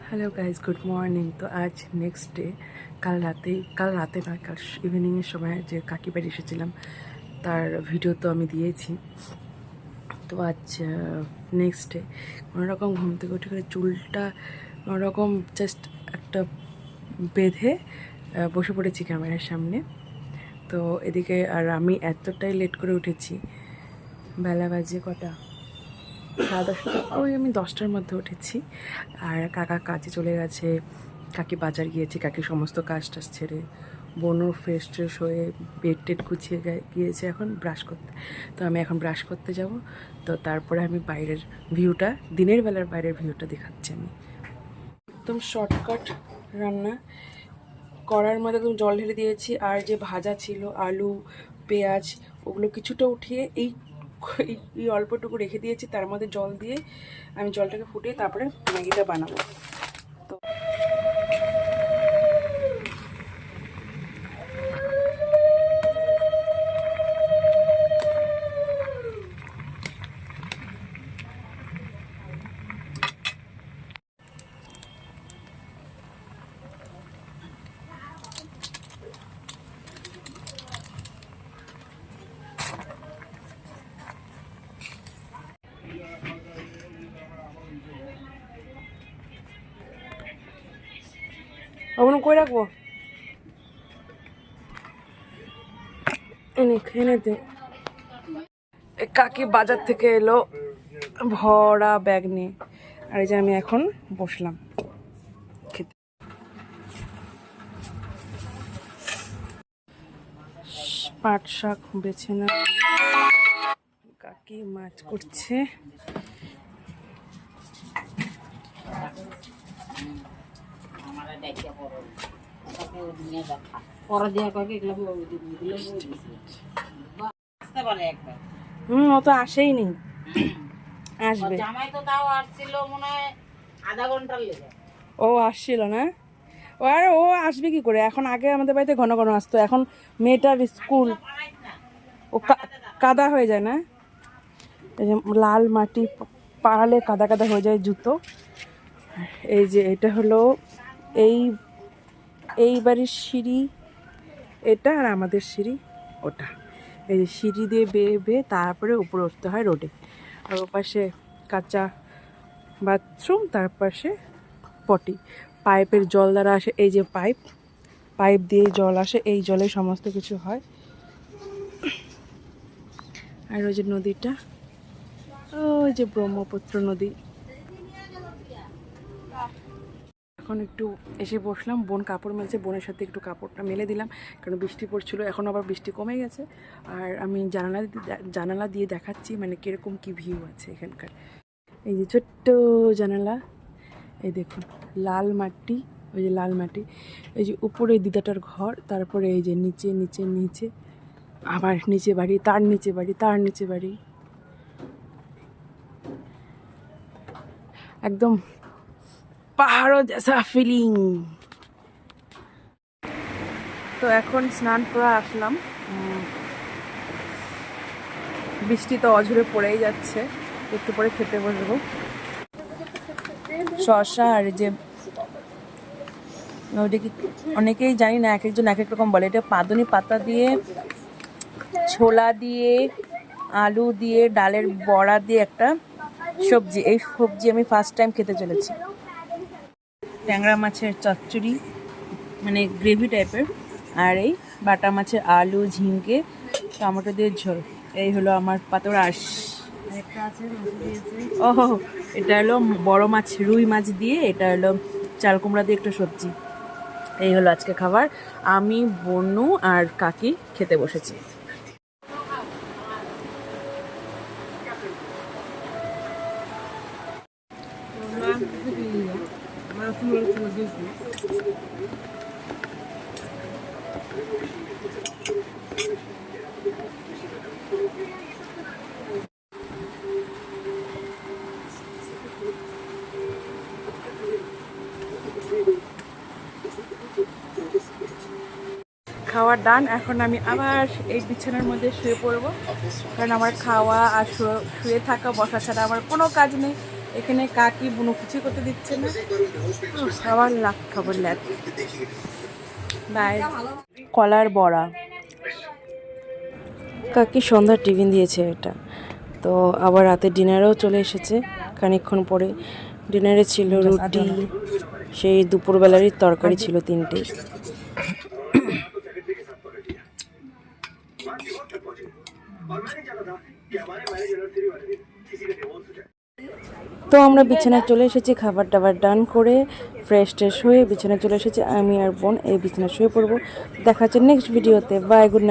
Hello guys, good morning. তো আজ next day. কাল রাতে নয়, কাল ইভিনিংয়ের সময় যে কাকি বাড়ি এসেছিলাম তার ভিডিও তো আমি দিয়েছি। তো আজ নেক্সট ডে কোনোরকম ঘুম থেকে উঠে করে চুলটা কোনোরকম জাস্ট একটা বেঁধে বসে পড়েছি ক্যামেরার সামনে। তো এদিকে আর আমি এতটাই লেট করে উঠেছি, বেলা বাজে কটা, 10:30, ওই আমি 10টার মধ্যে উঠেছি। আর কাকা কাজে চলে গেছে, কাকি বাজার গিয়েছে, কাকি সমস্ত কাজ টাজ ছেড়ে, বোনও ফ্রেশ ট্রেশ হয়ে বেড টেড গুছিয়ে গিয়েছে এখন ব্রাশ করতে। তো আমি এখন ব্রাশ করতে যাব। তো তারপরে আমি বাইরের ভিউটা, দিনের বেলার বাইরের ভিউটা দেখাচ্ছি আমি। একদম শর্টকাট রান্না, কড়ার মধ্যে একদম জল ঢেলে দিয়েছি। আর যে ভাজা ছিল আলু পেঁয়াজ, ওগুলো কিছুটা উঠিয়ে এই এই অল্পটুকু রেখে দিয়েছি, তার মধ্যে জল দিয়ে আমি জলটাকে ফুটিয়ে তারপরে ম্যাগিটা বানাবো। তো ওগুলো কই রাখবো, এনে এনে দে। কাকি বাজার থেকে এলো ভরা ব্যাগ নিয়ে, আর এই যে আমি এখন বসলাম খেতে। পাট শাক বেছে না, কাকি মাছ করছে। ও তো আসেই নি, আসবে। ও আসছিল না, ও আসবে কি করে এখন? আগে আমাদের বাড়িতে ঘন ঘন আসতো, এখন মেয়েটার স্কুল, ও কাদা হয়ে যায় না? এই যে লাল মাটি পাড়ালে কাদা কাদা হয়ে যায় জুতো। এই যে এটা হলো এই এই বাড়ির সিঁড়ি এটা, আর আমাদের সিঁড়ি ওটা। এই যে সিঁড়ি দিয়ে বেয়ে বেয়ে তারপরে উপরে উঠতে হয় রোডে। আর ওপাশে কাঁচা বাথরুম, তার পাশে পটি। পাইপের জল দ্বারা আসে, এই যে পাইপ দিয়ে জল আসে, এই জলে সমস্ত কিছু হয়। আর ওই যে নদীটা, ওই যে ব্রহ্মপুত্র নদী। এখন একটু এসে বসলাম, বোন কাপড় মেলছে, বোনের সাথে একটু কাপড়টা মেলে দিলাম, কারণ বৃষ্টি পড়ছিল। এখন আবার বৃষ্টি কমে গেছে। আর আমি জানালা দিয়ে দেখাচ্ছি মানে কীরকম কী ভিউ আছে এখানকার। এই যে ছোট্ট জানালা, এই দেখুন লাল মাটি, ওই যে লাল মাটি, এই যে উপরে দিদাটার ঘর, তারপরে এই যে নিচে নিচে নিচে আবার নিচে বাড়ি, তার নিচে বাড়ি, তার নিচে বাড়ি, একদম পাহাড়ও জেসা ফিলিং। তো এখন স্নান করে আসলাম, বৃষ্টি তো অঝরে পড়েই যাচ্ছে, একটু পরে খেতে বসবো। শসা আর যে ওইটা কি অনেকেই জানি না, এক একজন এক এক রকম বলে, এটা পাদুনি পাতা দিয়ে, ছোলা দিয়ে, আলু দিয়ে, ডালের বড়া দিয়ে একটা সবজি। এই সবজি আমি ফার্স্ট টাইম খেতে চলেছি। ট্যাংরা মাছের চচ্চড়ি মানে গ্রেভি টাইপের, আর এই বাটা মাছের আলু ঝিঙ্গে টমেটো দিয়ে ঝোল। এই হলো আমার পাতোড়াশ। ও এটা হলো বড় মাছ, রুই মাছ দিয়ে, এটা হলো চাল কুমড়া দিয়ে একটা সবজি। এই হলো আজকে খাবার। আমি বনু আর কাকি খেতে বসেছি। খাওয়া ডান। এখন আমি আবার এই বিছানার মধ্যে শুয়ে পড়বো, কারণ আমার খাওয়া আর শুয়ে থাকা বসা ছাড়া আমার কোনো কাজ নেই। এখানে কাকি বুনো কিছু করতে দিচ্ছে না, সবার লাখ খবর ল্যাদ। বাই। কলার বড়া কাকি সন্ধ্যার টিফিন দিয়েছে এটা। তো আবার রাতে ডিনারেও চলে এসেছে খানিকক্ষণ পরে। ডিনারে ছিল রুটি, সেই দুপুরবেলারই তরকারি ছিল 3টে। তো আমরা বিছানায় চলে এসেছি, খাবার টাবার ডান করে ফ্রেশ ট্রেশ হয়ে বিছানায় চলে এসেছি। আমি আর বোন এই বিছানায় শুয়ে পড়বো। দেখা হচ্ছে নেক্সট ভিডিওতে। Bye, good night.